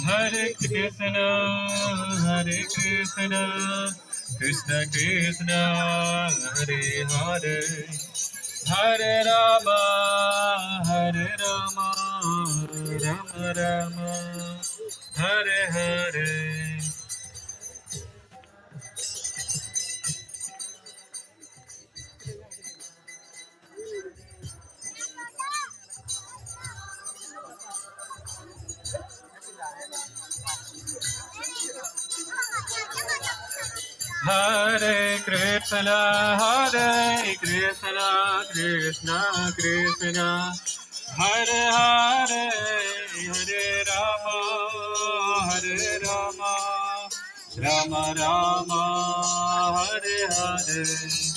Hare Krishna, Hare Krishna, Krishna Krishna, Hare Hare, Hare Rama, Hare Rama, Rama Rama, Hare Hare. Hare Krishna, Hare Krishna, Krishna Krishna, Hare Hare, Hare Rama, Hare Rama, Rama Rama, Hare Hare.